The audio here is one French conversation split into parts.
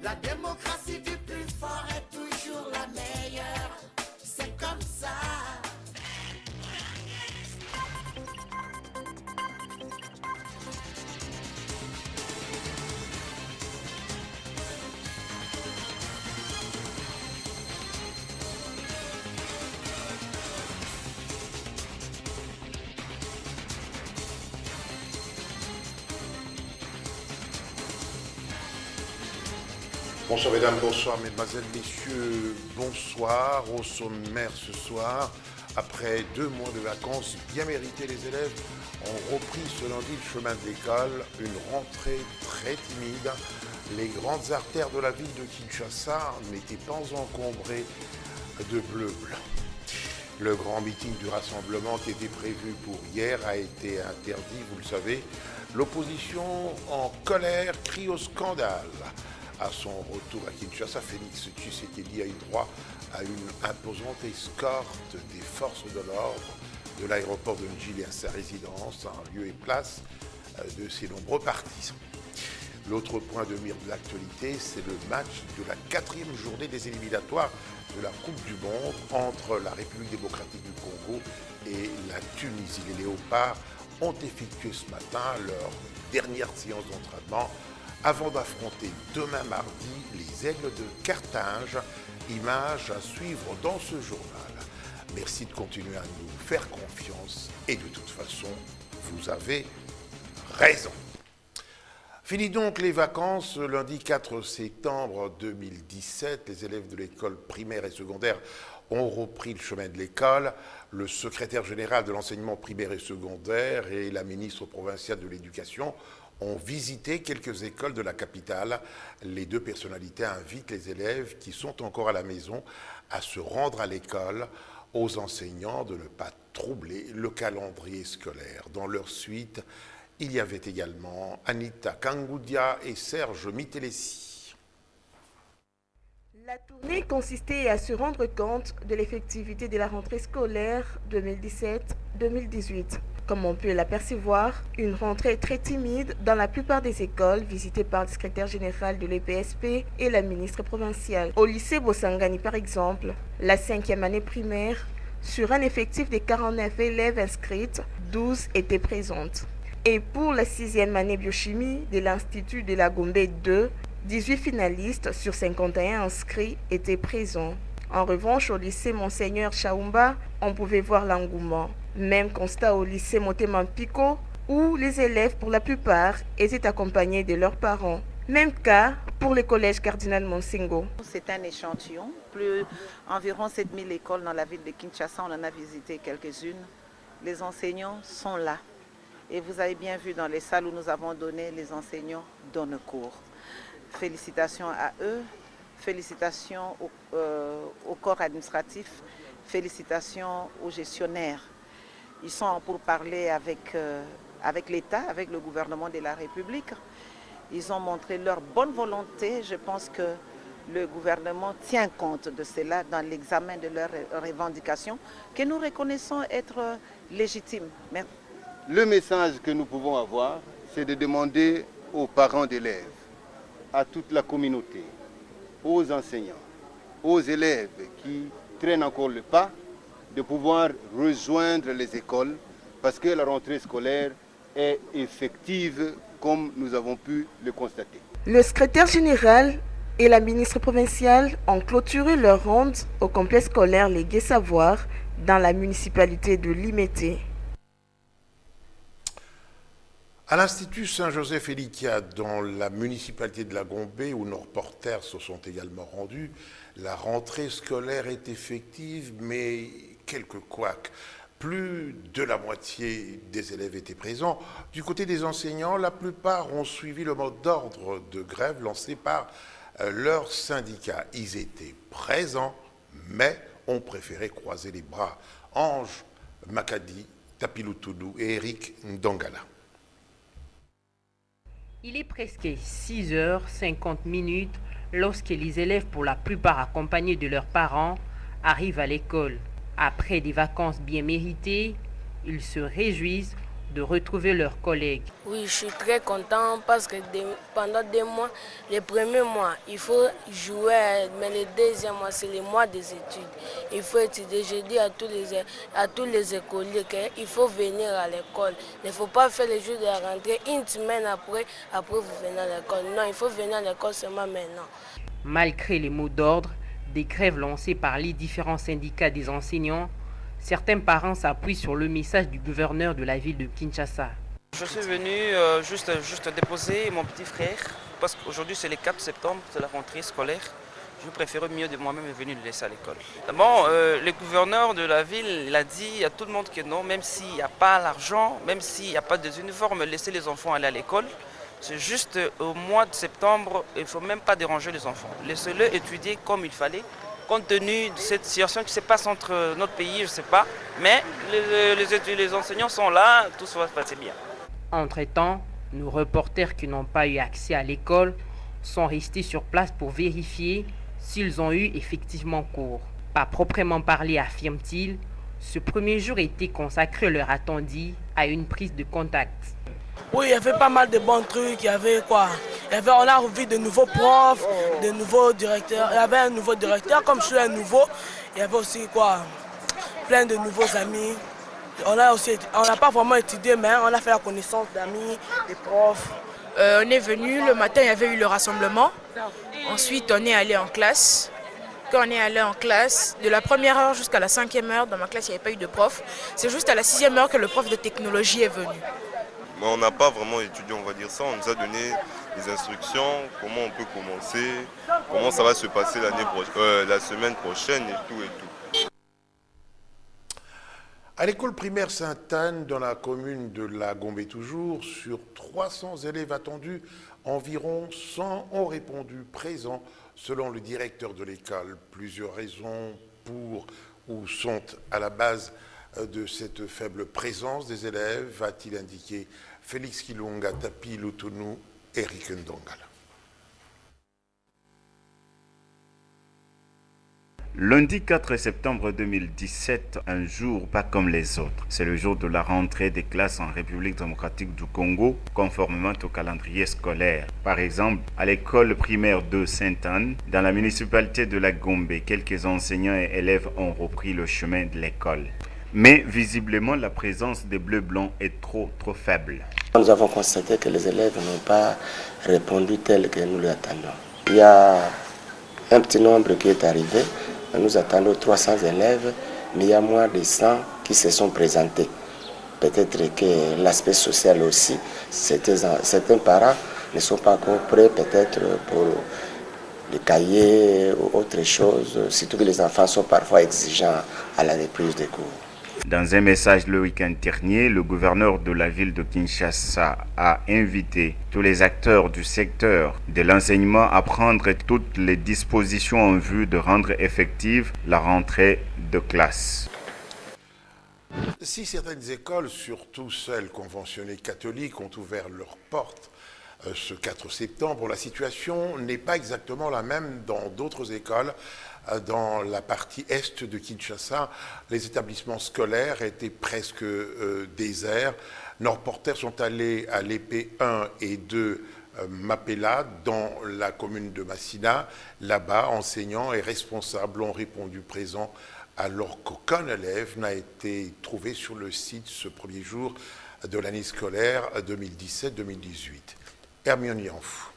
La démocratie du plus fort est toujours la meilleure. C'est comme ça. Bonsoir mesdames, bonsoir mesdemoiselles, messieurs, bonsoir. Au sommaire ce soir, après 2 mois de vacances bien méritées, les élèves ont repris ce lundi le chemin de l'école. Une rentrée très timide. Les grandes artères de la ville de Kinshasa n'étaient pas encombrées de bleu-blanc. Le grand meeting du rassemblement qui était prévu pour hier a été interdit, vous le savez. L'opposition en colère crie au scandale. À son retour à Kinshasa, Félix Tshisekedi a eu droit à une imposante escorte des forces de l'ordre de l'aéroport de Njili à sa résidence, en lieu et place de ses nombreux partisans. L'autre point de mire de l'actualité, c'est le match de la 4e journée des éliminatoires de la Coupe du Monde entre la République démocratique du Congo et la Tunisie. Les Léopards ont effectué ce matin leur dernière séance d'entraînement avant d'affronter demain mardi les Aigles de Carthage, image à suivre dans ce journal. Merci de continuer à nous faire confiance et de toute façon, vous avez raison. Fini donc les vacances, lundi 4 septembre 2017, les élèves de l'école primaire et secondaire ont repris le chemin de l'école. Le secrétaire général de l'enseignement primaire et secondaire et la ministre provinciale de l'éducation ont visité quelques écoles de la capitale. Les 2 personnalités invitent les élèves qui sont encore à la maison à se rendre à l'école, aux enseignants de ne pas troubler le calendrier scolaire. Dans leur suite, il y avait également Anita Kangoudia et Serge Mitelessi. La tournée consistait à se rendre compte de l'effectivité de la rentrée scolaire 2017-2018. Comme on peut l'apercevoir, une rentrée très timide dans la plupart des écoles visitées par le secrétaire général de l'EPSP et la ministre provinciale. Au lycée Bossangani par exemple, la 5e année primaire, sur un effectif de 49 élèves inscrites, 12 étaient présentes. Et pour la 6e année biochimie de l'Institut de la Gombe 2, 18 finalistes sur 51 inscrits étaient présents. En revanche, au lycée Monseigneur Chaoumba, on pouvait voir l'engouement. Même constat au lycée Motema Pico, où les élèves, pour la plupart, étaient accompagnés de leurs parents. Même cas pour le collège Cardinal Monsengo. C'est un échantillon, environ 7000 écoles dans la ville de Kinshasa, on en a visité quelques-unes. Les enseignants sont là. Et vous avez bien vu dans les salles où nous avons donné, les enseignants donnent cours. Félicitations à eux, félicitations au corps administratif, félicitations aux gestionnaires. Ils sont pour parler avec l'État, avec le gouvernement de la République. Ils ont montré leur bonne volonté. Je pense que le gouvernement tient compte de cela dans l'examen de leurs revendications que nous reconnaissons être légitimes. Merci. Le message que nous pouvons avoir, c'est de demander aux parents d'élèves, à toute la communauté, aux enseignants, aux élèves qui traînent encore le pas, de pouvoir rejoindre les écoles parce que la rentrée scolaire est effective comme nous avons pu le constater. Le secrétaire général et la ministre provinciale ont clôturé leur ronde au complexe scolaire Les Gai-Savoirs dans la municipalité de Limete. À l'Institut Saint-Joseph-Elikia, dans la municipalité de la Gombe, où nos reporters se sont également rendus, la rentrée scolaire est effective, mais quelques couacs. Plus de la moitié des élèves étaient présents. Du côté des enseignants, la plupart ont suivi le mot d'ordre de grève lancé par leur syndicat. Ils étaient présents, mais ont préféré croiser les bras. Ange Makadi, Tapiloutoudou et Eric Ndongala. Il est presque 6h50 lorsque les élèves, pour la plupart accompagnés de leurs parents, arrivent à l'école. Après des vacances bien méritées, ils se réjouissent de retrouver leurs collègues. Oui, je suis très content parce que pendant 2 mois, les premiers mois, il faut jouer, mais le deuxième mois, c'est le mois des études. Il faut étudier. Je dis à tous les écoliers qu'il faut venir à l'école. Il ne faut pas faire le jour de la rentrée une semaine après vous venez à l'école. Non, il faut venir à l'école seulement maintenant. Malgré les mots d'ordre, des grèves lancées par les différents syndicats des enseignants, certains parents s'appuient sur le message du gouverneur de la ville de Kinshasa. Je suis venu juste déposer mon petit frère, parce qu'aujourd'hui c'est le 4 septembre, c'est la rentrée scolaire. Je préférais mieux de moi-même venir le laisser à l'école. Bon, le gouverneur de la ville, il a dit à tout le monde que non, même s'il n'y a pas l'argent, même s'il n'y a pas des uniformes, laissez les enfants aller à l'école. C'est juste au mois de septembre, il ne faut même pas déranger les enfants. Laissez-les étudier comme il fallait. Compte tenu de cette situation qui se passe entre notre pays, je ne sais pas, mais les enseignants sont là, tout va se passer bien. Entre-temps, nos reporters qui n'ont pas eu accès à l'école sont restés sur place pour vérifier s'ils ont eu effectivement cours. Pas proprement parlé, affirme-t-il, ce premier jour était consacré, leur a-t-on dit, à une prise de contact. Oui, il y avait pas mal de bons trucs, on a revu de nouveaux profs, de nouveaux directeurs. Il y avait un nouveau directeur, comme je suis un nouveau, il y avait aussi plein de nouveaux amis. On n'a pas vraiment étudié, mais on a fait la connaissance d'amis, des profs. On est venu, le matin il y avait eu le rassemblement, ensuite on est allé en classe. Quand on est allé en classe, de la première heure jusqu'à la 5e heure, dans ma classe il n'y avait pas eu de prof. C'est juste à la 6e heure que le prof de technologie est venu. Mais on n'a pas vraiment étudié, on va dire ça. On nous a donné des instructions, comment on peut commencer, comment ça va se passer la semaine prochaine et tout. À l'école primaire Sainte-Anne, dans la commune de La Gombe toujours, sur 300 élèves attendus, environ 100 ont répondu présents, selon le directeur de l'école. Plusieurs raisons pour ou sont à la base de cette faible présence des élèves, va-t-il indiquer Félix Kilunga, Tapi Lutunu, Eric Ndongala. Lundi 4 septembre 2017, un jour pas comme les autres. C'est le jour de la rentrée des classes en République démocratique du Congo, conformément au calendrier scolaire. Par exemple, à l'école primaire de Sainte-Anne, dans la municipalité de La Gombe, quelques enseignants et élèves ont repris le chemin de l'école. Mais visiblement, la présence des Bleus-Blancs est trop faible. Nous avons constaté que les élèves n'ont pas répondu tel que nous l'attendons. Il y a un petit nombre qui est arrivé. Nous attendons 300 élèves, mais il y a moins de 100 qui se sont présentés. Peut-être que l'aspect social aussi, certains parents ne sont pas encore prêts peut-être pour les cahiers ou autre chose, surtout que les enfants sont parfois exigeants à la reprise des cours. Dans un message le week-end dernier, le gouverneur de la ville de Kinshasa a invité tous les acteurs du secteur de l'enseignement à prendre toutes les dispositions en vue de rendre effective la rentrée de classe. Si certaines écoles, surtout celles conventionnées catholiques, ont ouvert leurs portes ce 4 septembre, la situation n'est pas exactement la même dans d'autres écoles. Dans la partie est de Kinshasa, les établissements scolaires étaient presque déserts. Nos reporters sont allés à l'épée 1 et 2 Mapela, dans la commune de Massina. Là-bas, enseignants et responsables ont répondu présents alors qu'aucun élève n'a été trouvé sur le site ce premier jour de l'année scolaire 2017-2018. Hermione Yanfou.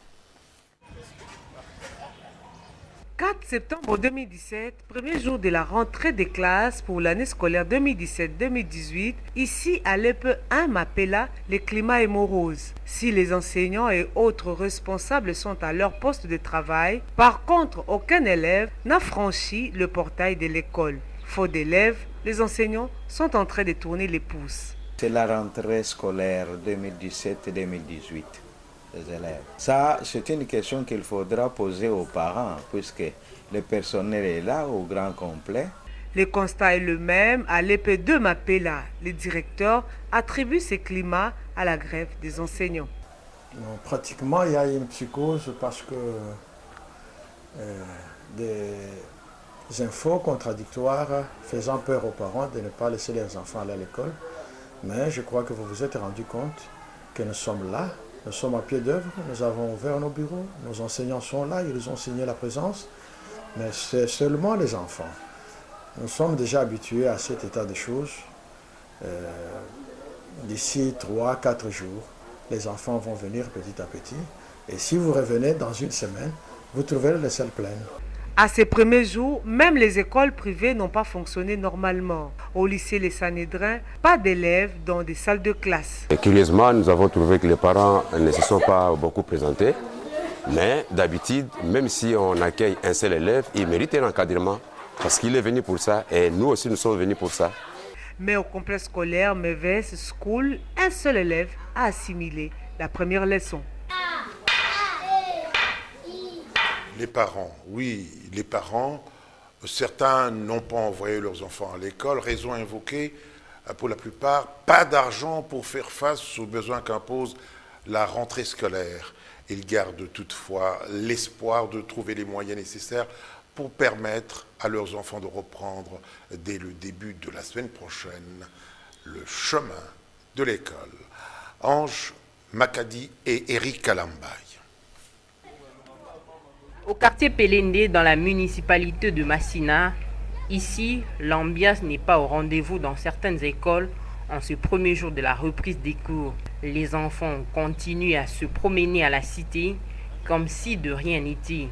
4 septembre 2017, premier jour de la rentrée des classes pour l'année scolaire 2017-2018, ici à l'EPE 1 Mapela, le climat est morose. Si les enseignants et autres responsables sont à leur poste de travail, par contre, aucun élève n'a franchi le portail de l'école. Faute d'élèves, les enseignants sont en train de tourner les pouces. C'est la rentrée scolaire 2017-2018. Des élèves. Ça, c'est une question qu'il faudra poser aux parents, puisque le personnel est là au grand complet. Le constat est le même à l'épée de Mapela. Le directeur attribue ce climat à la grève des enseignants. Non, pratiquement, il y a une psychose parce que des infos contradictoires faisant peur aux parents de ne pas laisser leurs enfants aller à l'école. Mais je crois que vous vous êtes rendu compte que nous sommes là, nous sommes à pied d'œuvre, nous avons ouvert nos bureaux, nos enseignants sont là, ils ont signé la présence, mais c'est seulement les enfants. Nous sommes déjà habitués à cet état de choses. D'ici 3-4 jours, les enfants vont venir petit à petit. Et si vous revenez dans une semaine, vous trouverez les salles pleines. À ces premiers jours, même les écoles privées n'ont pas fonctionné normalement. Au lycée Les Sanhédrins, pas d'élèves dans des salles de classe. Et curieusement, nous avons trouvé que les parents ne se sont pas beaucoup présentés. Mais d'habitude, même si on accueille un seul élève, il mérite un encadrement. Parce qu'il est venu pour ça et nous aussi nous sommes venus pour ça. Mais au complexe scolaire Meves School, un seul élève a assimilé la première leçon. Les parents, oui, les parents, certains n'ont pas envoyé leurs enfants à l'école, raison invoquée, pour la plupart, pas d'argent pour faire face aux besoins qu'impose la rentrée scolaire. Ils gardent toutefois l'espoir de trouver les moyens nécessaires pour permettre à leurs enfants de reprendre dès le début de la semaine prochaine le chemin de l'école. Ange Makadi et Eric Kalambay. Au quartier Pelende, dans la municipalité de Massina, ici, l'ambiance n'est pas au rendez-vous dans certaines écoles en ce premier jour de la reprise des cours. Les enfants continuent à se promener à la cité comme si de rien n'était.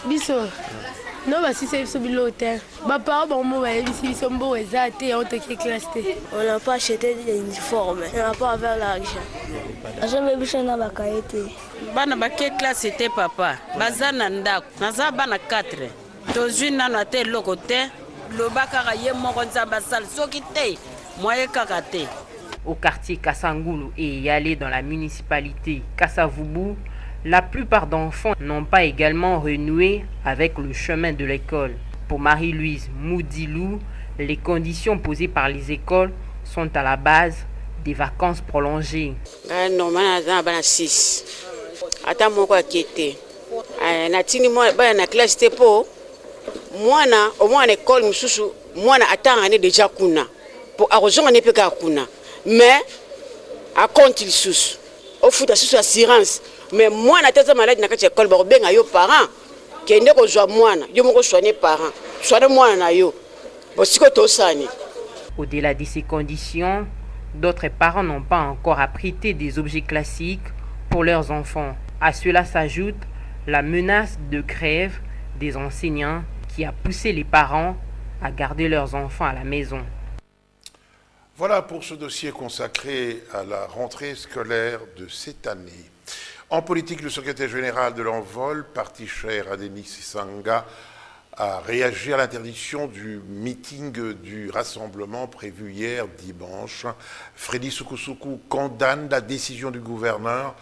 Biso, non, si c'est ce bilotin. Papa, bon, moi, ici, son beau exacté, on te classe. On n'a pas acheté des uniformes, on n'a pas avec l'argent. Jamais vu un abacaïté. Bana baké classe était papa. Bazana ndako. Naza bana 4. Tozui nano ate lokote. Lobaka ye mokonza basal sokite. Moye kakate. Au quartier Kassangulu et Yale dans la municipalité Kassavubu, la plupart d'enfants n'ont pas également renoué avec le chemin de l'école. Pour Marie-Louise Moudilou, les conditions posées par les écoles sont à la base des vacances prolongées. Normalement, on a 6. Attends, moi, qui était. Natini, moi, na classe, c'était pas. Moi, au moins, à l'école, moi, attends, on est déjà kuna. Pour arroser, on n'est pas kuna. Mais, à compte, il sous. Au foot, à sous assurance. Mais moi, na tête malade, na kache école, ben ayo parents. Qui ne reçoit moi, yo me soigner parents. Soigne moi na yo. Bosiko tosani. Au-delà de ces conditions, d'autres parents n'ont pas encore apprêté des objets classiques pour leurs enfants. À cela s'ajoute la menace de grève des enseignants qui a poussé les parents à garder leurs enfants à la maison. Voilà pour ce dossier consacré à la rentrée scolaire de cette année. En politique, le secrétaire général de l'Envol, parti cher à Denis Sanga, a réagi à l'interdiction du meeting du rassemblement prévu hier dimanche. Freddy Sukusuku condamne la décision du gouverneur.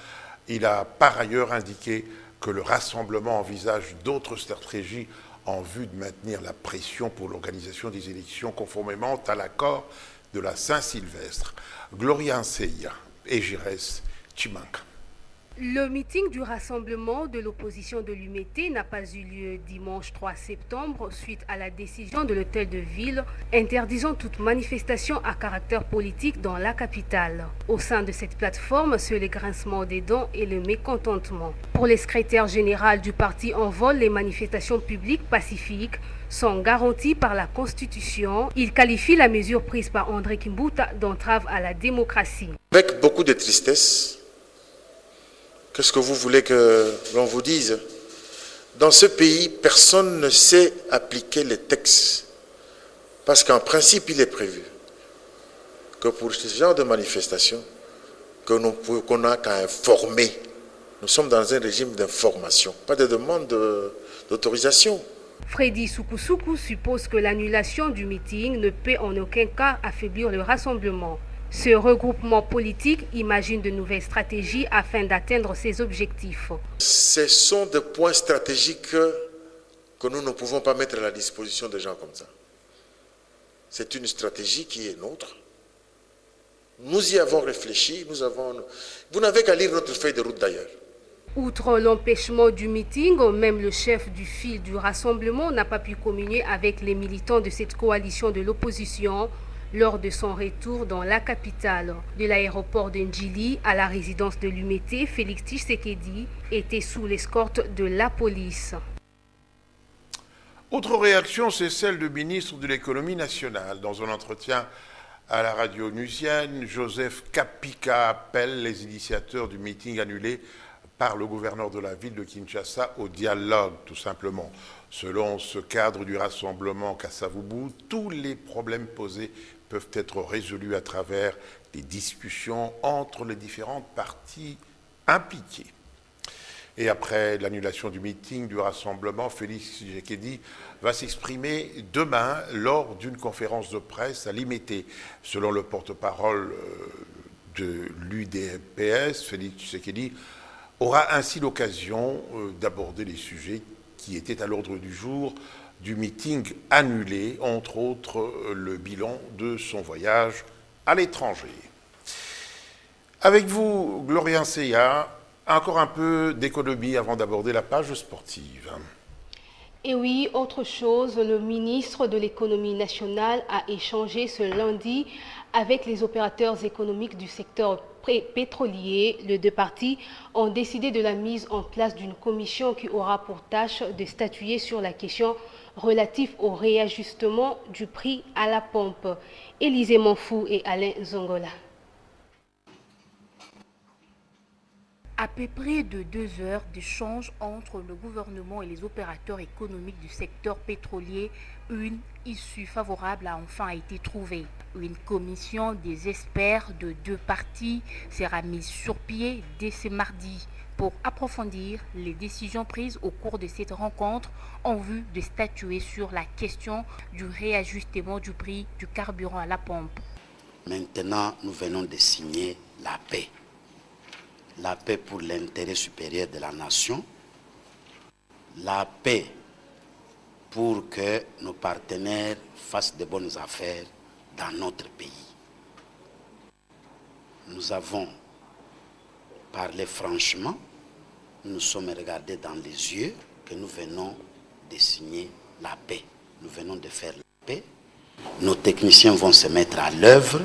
Il a par ailleurs indiqué que le rassemblement envisage d'autres stratégies en vue de maintenir la pression pour l'organisation des élections conformément à l'accord de la Saint-Sylvestre. Gloria Anseya et Gires Chimanka. Le meeting du rassemblement de l'opposition de l'UMT n'a pas eu lieu dimanche 3 septembre suite à la décision de l'hôtel de ville interdisant toute manifestation à caractère politique dans la capitale. Au sein de cette plateforme, seuls les grincements des dents et le mécontentement. Pour les secrétaires généraux du parti Envol, les manifestations publiques pacifiques sont garanties par la Constitution. Il qualifie la mesure prise par André Kimbuta d'entrave à la démocratie. Avec beaucoup de tristesse, qu'est-ce que vous voulez que l'on vous dise? Dans ce pays, personne ne sait appliquer les textes. Parce qu'en principe, il est prévu que pour ce genre de manifestation, qu'on n'a qu'à informer. Nous sommes dans un régime d'information, pas de demande d'autorisation. Freddy Sukusuku suppose que l'annulation du meeting ne peut en aucun cas affaiblir le rassemblement. Ce regroupement politique imagine de nouvelles stratégies afin d'atteindre ses objectifs. Ce sont des points stratégiques que nous ne pouvons pas mettre à la disposition des gens comme ça. C'est une stratégie qui est nôtre. Nous y avons réfléchi, Vous n'avez qu'à lire notre feuille de route d'ailleurs. Outre l'empêchement du meeting, même le chef du fil du rassemblement n'a pas pu communier avec les militants de cette coalition de l'opposition. lors de son retour dans la capitale. De l'aéroport de Ndjili à la résidence de l'UMT, Félix Tshisekedi était sous l'escorte de la police. Autre réaction, c'est celle du ministre de l'économie nationale. Dans un entretien à la radio onusienne, Joseph Kapika appelle les initiateurs du meeting annulé par le gouverneur de la ville de Kinshasa au dialogue, tout simplement. Selon ce cadre du rassemblement Kasavubu, tous les problèmes posés peuvent être résolus à travers des discussions entre les différentes parties impliquées. Et après l'annulation du meeting du rassemblement, Félix Tshisekedi va s'exprimer demain lors d'une conférence de presse à Limete. Selon le porte-parole de l'UDPS, Félix Tshisekedi aura ainsi l'occasion d'aborder les sujets qui étaient à l'ordre du jour du meeting annulé, entre autres le bilan de son voyage à l'étranger. Avec vous, Gloria Nseya, encore un peu d'économie avant d'aborder la page sportive. Et oui, autre chose, le ministre de l'économie nationale a échangé ce lundi avec les opérateurs économiques du secteur pétrolier. Les deux parties ont décidé de la mise en place d'une commission qui aura pour tâche de statuer sur la question relative au réajustement du prix à la pompe. Élisée Monfou et Alain Zongola. À peu près de 2 heures d'échange entre le gouvernement et les opérateurs économiques du secteur pétrolier, une issue favorable a enfin été trouvée. Une commission des experts de 2 parties sera mise sur pied dès ce mardi pour approfondir les décisions prises au cours de cette rencontre en vue de statuer sur la question du réajustement du prix du carburant à la pompe. Maintenant, nous venons de signer la paix. La paix pour l'intérêt supérieur de la nation, la paix pour que nos partenaires fassent de bonnes affaires dans notre pays. Nous avons parlé franchement, nous sommes regardés dans les yeux que nous venons de signer la paix. Nous venons de faire la paix. Nos techniciens vont se mettre à l'œuvre,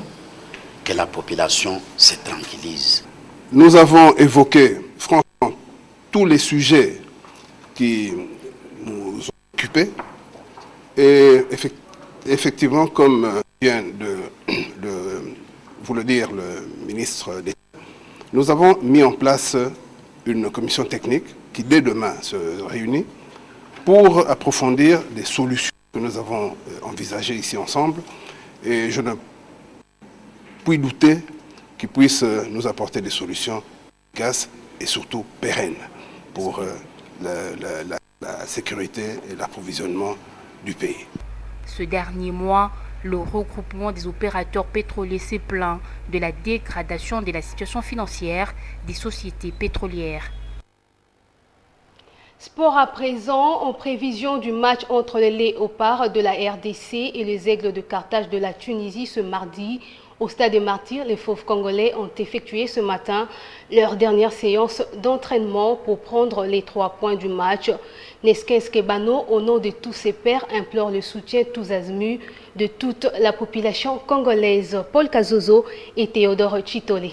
que la population se tranquillise. Nous avons évoqué franchement tous les sujets qui nous ont occupés et effectivement, comme vient de vous le dire le ministre d'État, nous avons mis en place une commission technique qui dès demain se réunit pour approfondir des solutions que nous avons envisagées ici ensemble et je ne puis douter qui puissent nous apporter des solutions efficaces et surtout pérennes pour la sécurité et l'approvisionnement du pays. Ce dernier mois, le regroupement des opérateurs pétroliers s'est plaint de la dégradation de la situation financière des sociétés pétrolières. Sport à présent, en prévision du match entre les Léopards de la RDC et les Aigles de Carthage de la Tunisie ce mardi. Au Stade des Martyrs, les Fauves congolais ont effectué ce matin leur dernière séance d'entraînement pour prendre les 3 points du match. Neskens Kebano, au nom de tous ses pairs, implore le soutien tous azimuts de toute la population congolaise. Paul Kazozo et Théodore Chitole.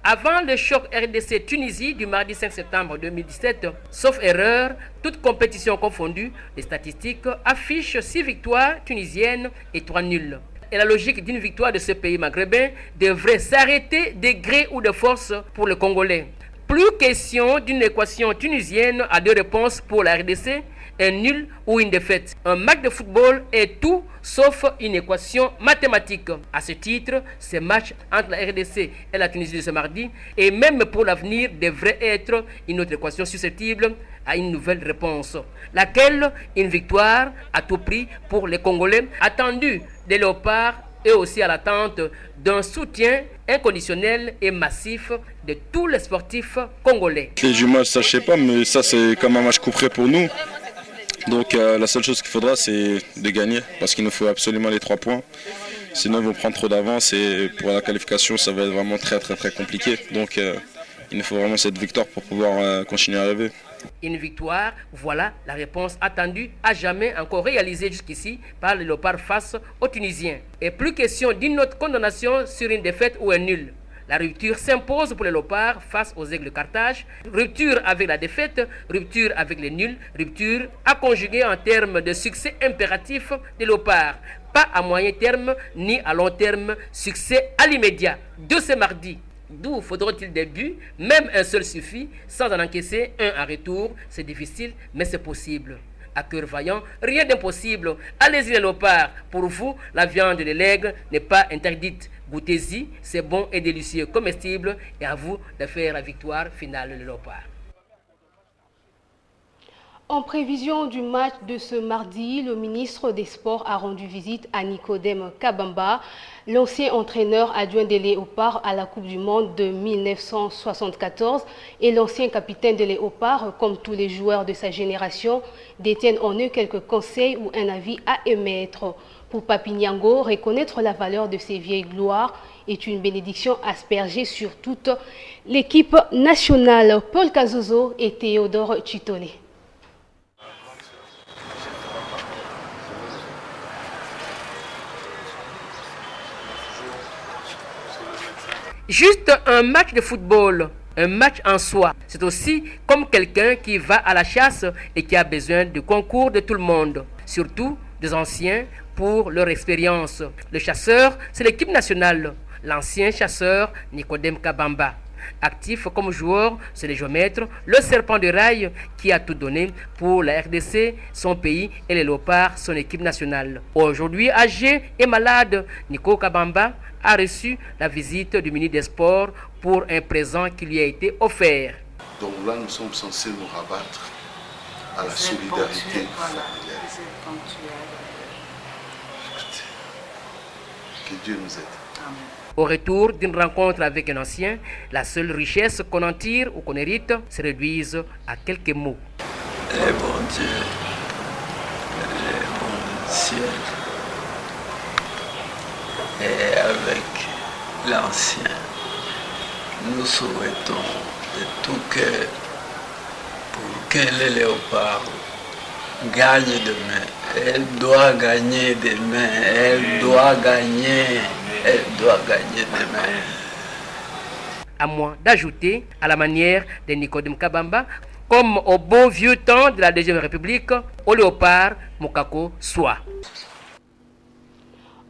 Avant le choc RDC-Tunisie du mardi 5 septembre 2017, sauf erreur, toute compétition confondue, les statistiques affichent 6 victoires tunisiennes et 3 nuls. Et la logique d'une victoire de ce pays maghrébin devrait s'arrêter de gré ou de force pour le Congolais. Plus question d'une équation tunisienne à 2 réponses pour la RDC, un nul ou une défaite. Un match de football est tout sauf une équation mathématique. À ce titre, ce match entre la RDC et la Tunisie de ce mardi, et même pour l'avenir, devrait être une autre équation susceptible à une nouvelle réponse. Laquelle? Une victoire à tout prix pour les Congolais, attendus des Léopards et aussi à l'attente d'un soutien inconditionnel et massif de tous les sportifs congolais. Du match, ça je sais pas, mais ça c'est comme un match couperet pour nous. Donc la seule chose qu'il faudra, c'est de gagner, parce qu'il nous faut absolument les 3 points. Sinon, ils vont prendre trop d'avance et pour la qualification, ça va être vraiment très compliqué. Donc il nous faut vraiment cette victoire pour pouvoir continuer à rêver. Une victoire, voilà la réponse attendue, à jamais encore réalisée jusqu'ici par les Léopards face aux Tunisiens. Et plus question d'une autre condamnation sur une défaite ou un nul. La rupture s'impose pour les Léopards face aux Aigles de Carthage. Rupture avec la défaite, rupture avec les nuls, rupture à conjuguer en termes de succès impératif des Léopards. Pas à moyen terme ni à long terme, succès à l'immédiat. De ce mardi. D'où faudra-t-il des buts? Même un seul suffit. Sans en encaisser un à retour, c'est difficile, mais c'est possible. À cœur vaillant, rien d'impossible. Allez-y les Léopards. Pour vous, la viande de l'aigle n'est pas interdite. Goûtez-y, c'est bon et délicieux, comestible. Et à vous de faire la victoire finale les Léopards. En prévision du match de ce mardi, le ministre des Sports a rendu visite à Nicodème Kabamba, l'ancien entraîneur adjoint des Léopards à la Coupe du Monde de 1974 et l'ancien capitaine des Léopards, comme tous les joueurs de sa génération, détiennent en eux quelques conseils ou un avis à émettre. Pour Papi Niango, reconnaître la valeur de ces vieilles gloires est une bénédiction aspergée sur toute l'équipe nationale. Paul Kazozo et Théodore Chitolé. Juste un match de football, un match en soi. C'est aussi comme quelqu'un qui va à la chasse et qui a besoin de concours de tout le monde, surtout des anciens pour leur expérience. Le chasseur, c'est l'équipe nationale. L'ancien chasseur, Nicodème Kabamba. Actif comme joueur, c'est le géomètre, le serpent de rail qui a tout donné pour la RDC, son pays et les Léopards, son équipe nationale. Aujourd'hui âgé et malade, Nico Kabamba a reçu la visite du ministre des Sports pour un présent qui lui a été offert. Donc là, nous sommes censés nous rabattre à la solidarité familiale. Que Dieu nous aide. Amen. Au retour d'une rencontre avec un ancien, la seule richesse qu'on en tire ou qu'on hérite se réduise à quelques mots. Les bons dieux, les bons cieux, et avec l'ancien, nous souhaitons de tout cœur pour que les Léopards gagnent demain. Elle doit gagner demain, elle doit gagner demain. À moins d'ajouter, à la manière de Nicodème Kabamba, comme au beau vieux temps de la Deuxième République, au Léopard, Mokako soit.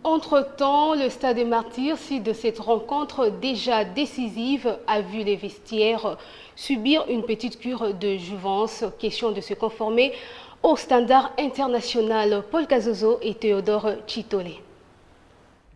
Entre-temps, le Stade des Martyrs, site de cette rencontre déjà décisive, a vu les vestiaires subir une petite cure de jouvence. Question de se conformer au standard international. Paul Kazozo et Théodore Chitolé.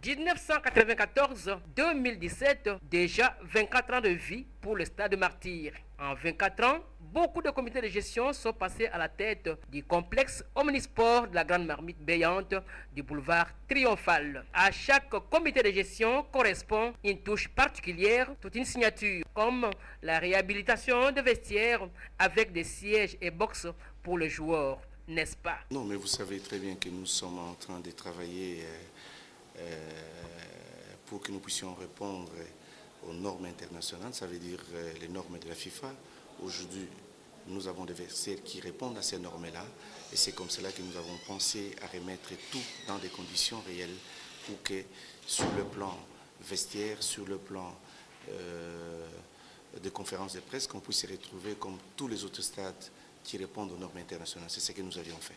1994-2017, déjà 24 ans de vie pour le Stade Martyrs. En 24 ans, beaucoup de comités de gestion sont passés à la tête du complexe omnisport de la Grande Marmite béante du boulevard Triomphal. À chaque comité de gestion correspond une touche particulière, toute une signature, comme la réhabilitation de vestiaires avec des sièges et box pour les joueurs, n'est-ce pas? Non, mais vous savez très bien que nous sommes en train de travailler pour que nous puissions répondre aux normes internationales, ça veut dire les normes de la FIFA. Aujourd'hui, nous avons des vestiaires qui répondent à ces normes-là et c'est comme cela que nous avons pensé à remettre tout dans des conditions réelles pour que sur le plan vestiaire, sur le plan de conférences de presse, qu'on puisse se retrouver comme tous les autres stades qui répondent aux normes internationales. C'est ce que nous avions fait.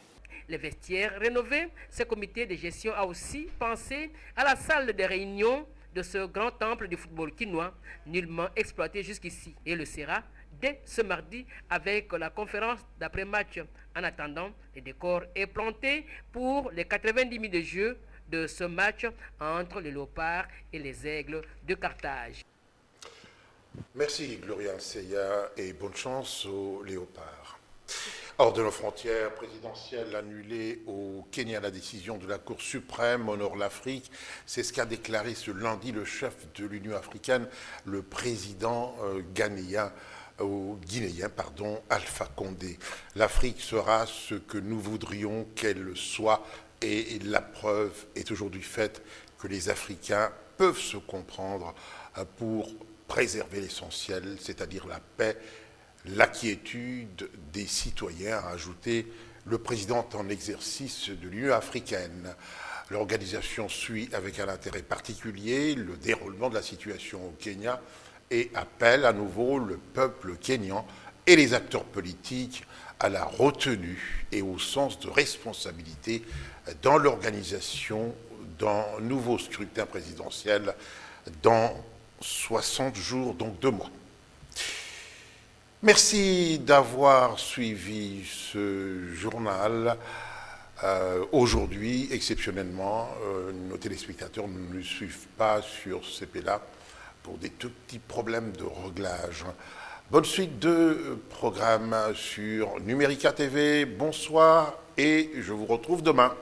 Les vestiaires rénovés, ce comité de gestion a aussi pensé à la salle de réunion de ce grand temple du football quinois, nullement exploité jusqu'ici. Et le sera dès ce mardi avec la conférence d'après-match. En attendant, le décor est planté pour les 90 minutes de jeu de ce match entre les Léopards et les Aigles de Carthage. Merci Gloria Seya et bonne chance aux Léopards. Hors de nos frontières présidentielles annulées au Kenya, la décision de la Cour suprême honore l'Afrique. C'est ce qu'a déclaré ce lundi le chef de l'Union africaine, le président guinéen, Alpha Condé. L'Afrique sera ce que nous voudrions qu'elle soit et la preuve est aujourd'hui faite que les Africains peuvent se comprendre pour préserver l'essentiel, c'est-à-dire la paix, la quiétude des citoyens, a ajouté le président en exercice de l'Union africaine. L'organisation suit avec un intérêt particulier le déroulement de la situation au Kenya et appelle à nouveau le peuple kényan et les acteurs politiques à la retenue et au sens de responsabilité dans l'organisation d'un nouveau scrutin présidentiel dans 60 jours, donc 2 mois. Merci d'avoir suivi ce journal. Aujourd'hui, exceptionnellement, nos téléspectateurs ne nous suivent pas sur CPLA pour des tout petits problèmes de réglage. Bonne suite de programmes sur Numérica TV. Bonsoir et je vous retrouve demain.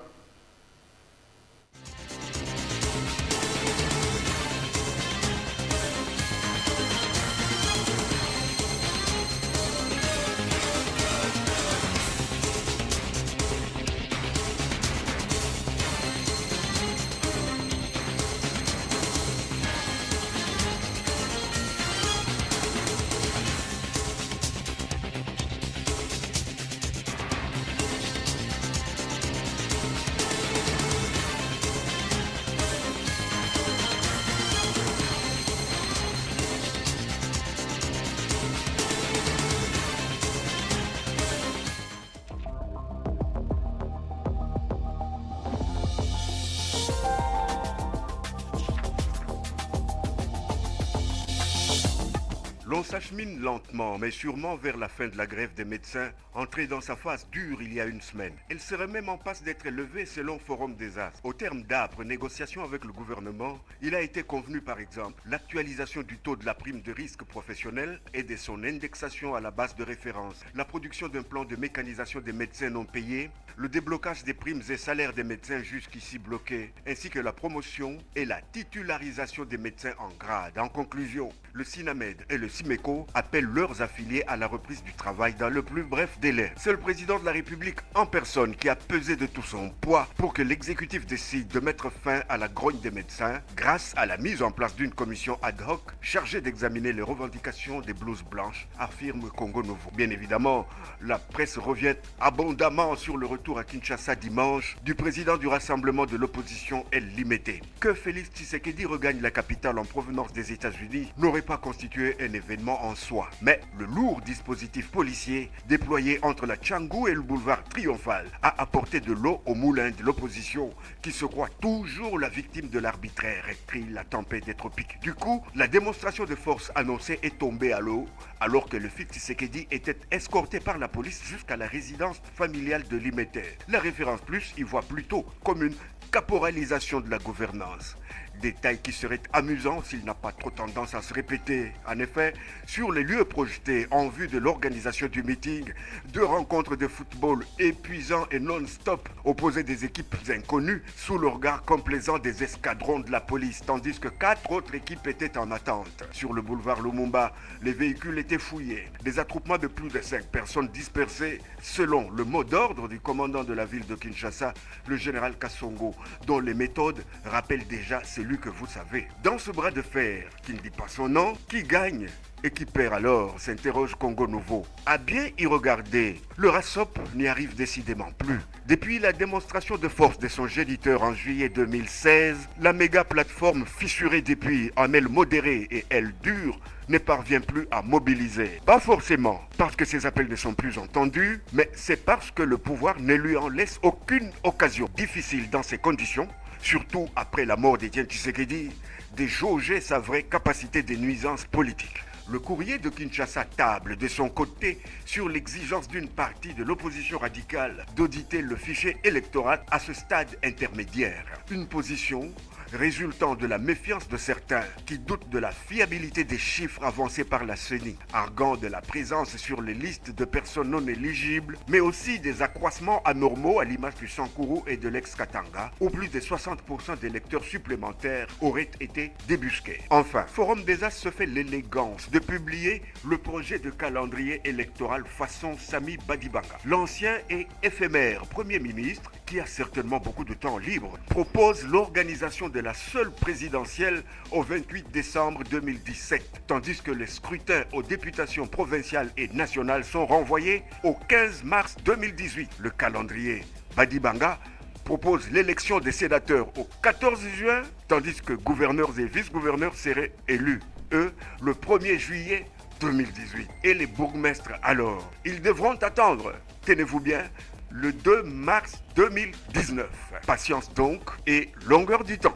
On s'achemine lentement mais sûrement vers la fin de la grève des médecins, entrée dans sa phase dure il y a une semaine. Elle serait même en passe d'être levée selon Forum des As. Au terme d'âpres négociations avec le gouvernement, il a été convenu par exemple l'actualisation du taux de la prime de risque professionnel et de son indexation à la base de référence, la production d'un plan de mécanisation des médecins non payés, le déblocage des primes et salaires des médecins jusqu'ici bloqués, ainsi que la promotion et la titularisation des médecins en grade. En conclusion, le SINAMED et le SIMECO appellent leurs affiliés à la reprise du travail dans le plus bref délai. C'est le président de la République en personne qui a pesé de tout son poids pour que l'exécutif décide de mettre fin à la grogne des médecins grâce à la mise en place d'une commission ad hoc chargée d'examiner les revendications des blouses blanches, affirme Congo Nouveau. Bien évidemment, la presse revient abondamment sur le retour à Kinshasa dimanche du président du rassemblement de l'opposition El Limité. Que Félix Tshisekedi regagne la capitale en provenance des États-Unis n'aurait pas constitué un événement en soi. Mais le lourd dispositif policier déployé entre la Tchangou et le boulevard Triomphal a apporté de l'eau au moulin de l'opposition qui se croit toujours la victime de l'arbitraire, écrit la tempête des tropiques. Du coup, la démonstration de force annoncée est tombée à l'eau alors que le fils Tshisekedi était escorté par la police jusqu'à la résidence familiale de Limité. La référence plus y voit plutôt comme une caporalisation de la gouvernance. Détail qui serait amusant s'il n'a pas trop tendance à se répéter. En effet, sur les lieux projetés en vue de l'organisation du meeting, 2 rencontres de football épuisants et non-stop opposaient des équipes inconnues sous le regard complaisant des escadrons de la police, tandis que 4 autres équipes étaient en attente. Sur le boulevard Lumumba, les véhicules étaient fouillés. Des attroupements de plus de 5 personnes dispersées, selon le mot d'ordre du commandant de la ville de Kinshasa, le général Kassongo, dont les méthodes rappellent déjà celui que vous savez. Dans ce bras de fer, qui ne dit pas son nom, qui gagne et qui perd alors, s'interroge Congo Nouveau. À bien y regarder, le RASOP n'y arrive décidément plus. Depuis la démonstration de force de son géniteur en juillet 2016, la méga plateforme fissurée depuis en aile modérée et aile dure ne parvient plus à mobiliser. Pas forcément parce que ses appels ne sont plus entendus, mais c'est parce que le pouvoir ne lui en laisse aucune occasion. Difficile dans ces conditions, surtout après la mort d'Étienne Tshisekedi, de jauger sa vraie capacité de nuisance politique. Le courrier de Kinshasa table de son côté sur l'exigence d'une partie de l'opposition radicale d'auditer le fichier électoral à ce stade intermédiaire. Une position résultant de la méfiance de certains qui doutent de la fiabilité des chiffres avancés par la CENI, arguant de la présence sur les listes de personnes non éligibles, mais aussi des accroissements anormaux à l'image du Sankourou et de l'ex-Katanga, où plus de 60% d'électeurs supplémentaires auraient été débusqués. Enfin, Forum des As se fait l'élégance de publier le projet de calendrier électoral façon Sami Badibanga. L'ancien et éphémère Premier ministre, qui a certainement beaucoup de temps libre, propose l'organisation de la seule présidentielle au 28 décembre 2017, tandis que les scrutins aux députations provinciales et nationales sont renvoyés au 15 mars 2018. Le calendrier Badibanga propose l'élection des sénateurs au 14 juin, tandis que gouverneurs et vice-gouverneurs seraient élus, eux, le 1er juillet 2018. Et les bourgmestres alors, ils devront attendre, tenez-vous bien, le 2 mars 2019. Patience donc et longueur du temps.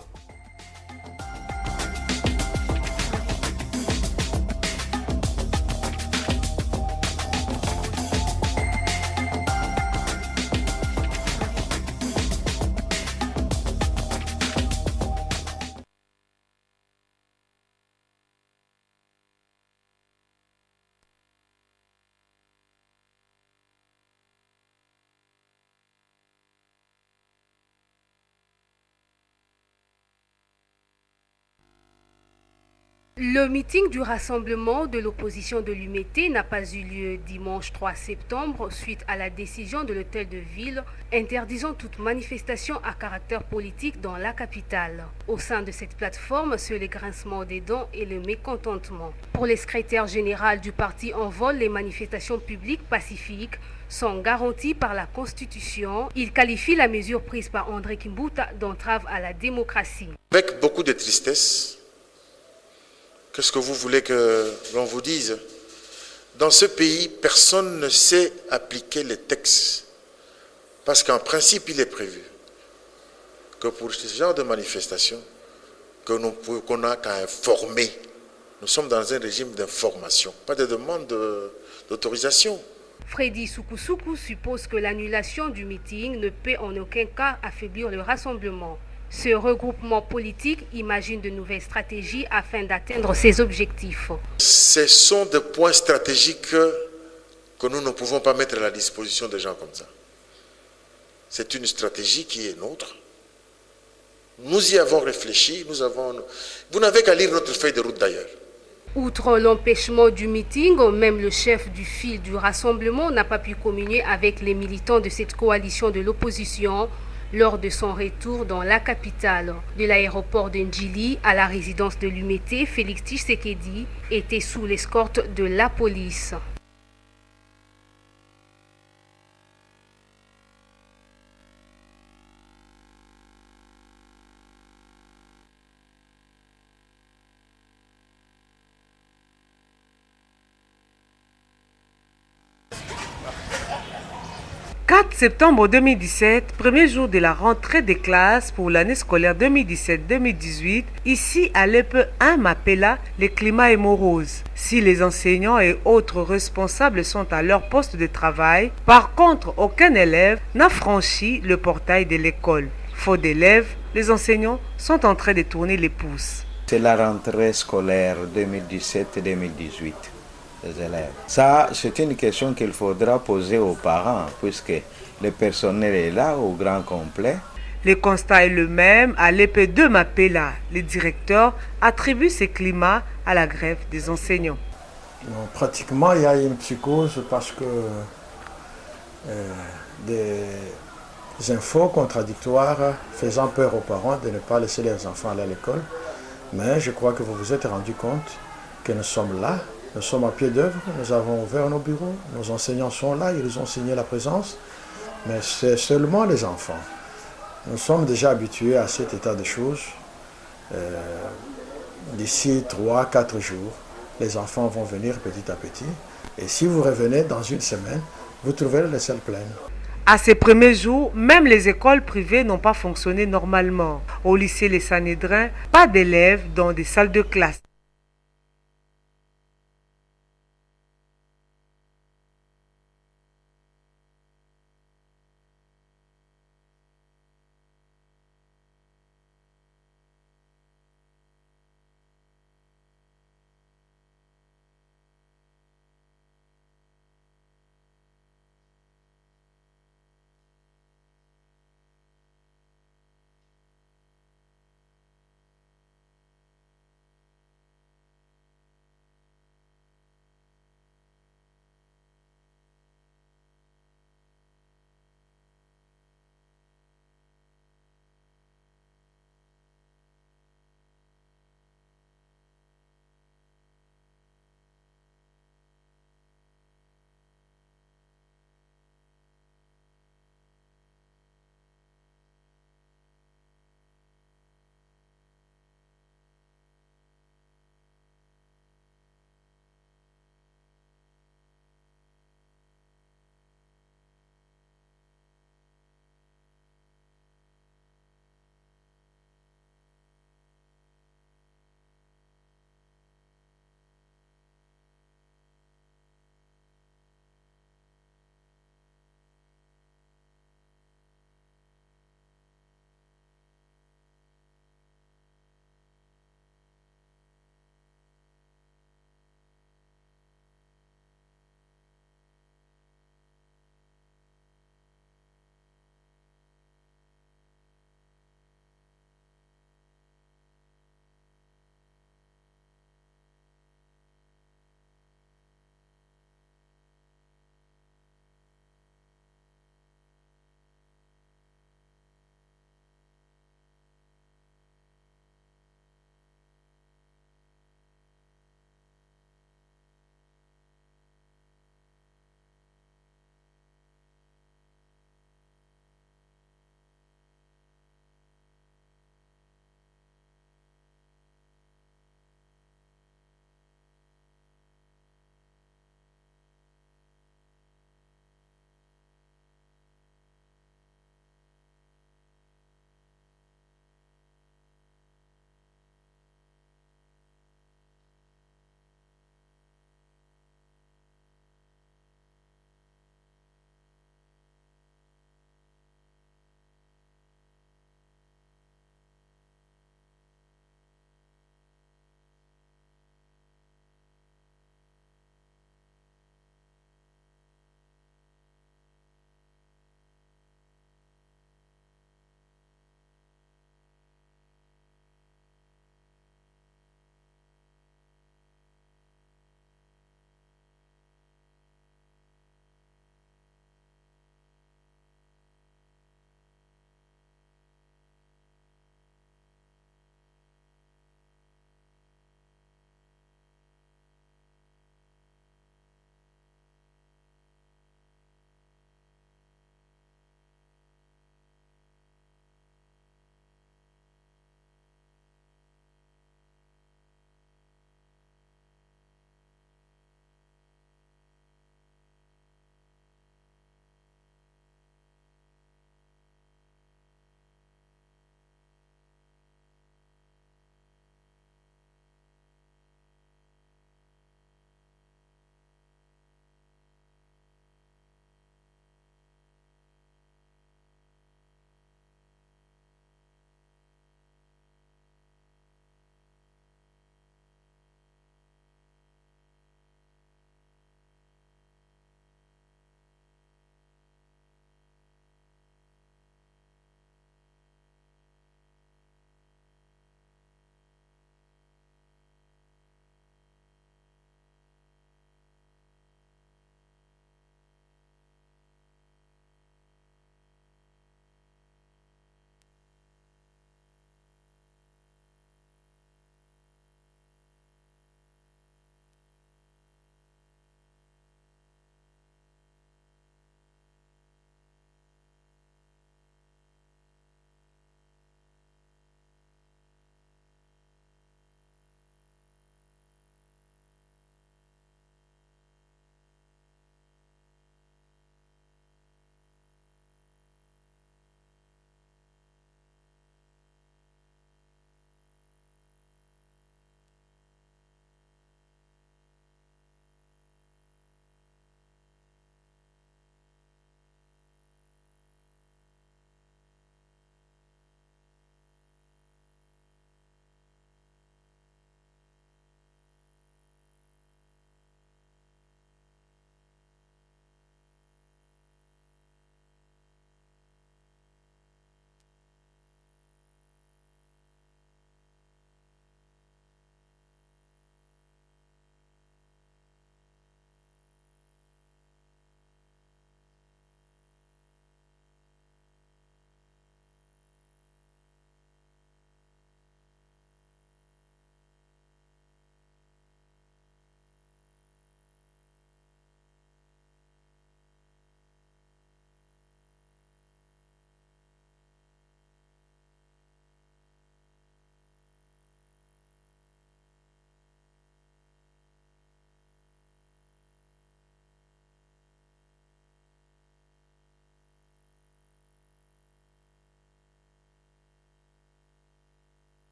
Le meeting du rassemblement de l'opposition de l'UMT n'a pas eu lieu dimanche 3 septembre suite à la décision de l'hôtel de ville interdisant toute manifestation à caractère politique dans la capitale. Au sein de cette plateforme, seuls les grincements des dents et le mécontentement. Pour les secrétaires généraux du parti en vol, les manifestations publiques pacifiques sont garanties par la Constitution. Il qualifie la mesure prise par André Kimbuta d'entrave à la démocratie. Avec beaucoup de tristesse, qu'est-ce que vous voulez que l'on vous dise? Dans ce pays, personne ne sait appliquer les textes. Parce qu'en principe, il est prévu que pour ce genre de manifestation, qu'on n'a qu'à informer. Nous sommes dans un régime d'information, pas de demande d'autorisation. Freddy Sukusuku suppose que l'annulation du meeting ne peut en aucun cas affaiblir le rassemblement. Ce regroupement politique imagine de nouvelles stratégies afin d'atteindre ses objectifs. Ce sont des points stratégiques que nous ne pouvons pas mettre à la disposition des gens comme ça. C'est une stratégie qui est nôtre. Nous y avons réfléchi. Vous n'avez qu'à lire notre feuille de route d'ailleurs. Outre l'empêchement du meeting, même le chef du fil du rassemblement n'a pas pu communier avec les militants de cette coalition de l'opposition lors de son retour dans la capitale. De l'aéroport de Ndjili à la résidence de l'UMT, Félix Tshisekedi était sous l'escorte de la police. « 4 septembre 2017, premier jour de la rentrée des classes pour l'année scolaire 2017-2018, ici à l'EPE 1 Mapela, le climat est morose. Si les enseignants et autres responsables sont à leur poste de travail, par contre, aucun élève n'a franchi le portail de l'école. Faute d'élèves, les enseignants sont en train de tourner les pouces. C'est la rentrée scolaire 2017-2018. Des élèves. Ça, c'est une question qu'il faudra poser aux parents, puisque le personnel est là au grand complet. Le constat est le même à l'EP2 Mapela. Le directeur attribue ce climat à la grève des enseignants. Non, pratiquement, il y a une psychose parce que des infos contradictoires faisant peur aux parents de ne pas laisser leurs enfants aller à l'école. Mais je crois que vous vous êtes rendu compte que nous sommes là. Nous sommes à pied d'œuvre, nous avons ouvert nos bureaux, nos enseignants sont là, ils ont signé la présence, mais c'est seulement les enfants. Nous sommes déjà habitués à cet état de choses. D'ici 3-4 jours, les enfants vont venir petit à petit. Et si vous revenez dans une semaine, vous trouverez les salles pleines. À ces premiers jours, même les écoles privées n'ont pas fonctionné normalement. Au lycée Les Sanhédrins, pas d'élèves dans des salles de classe.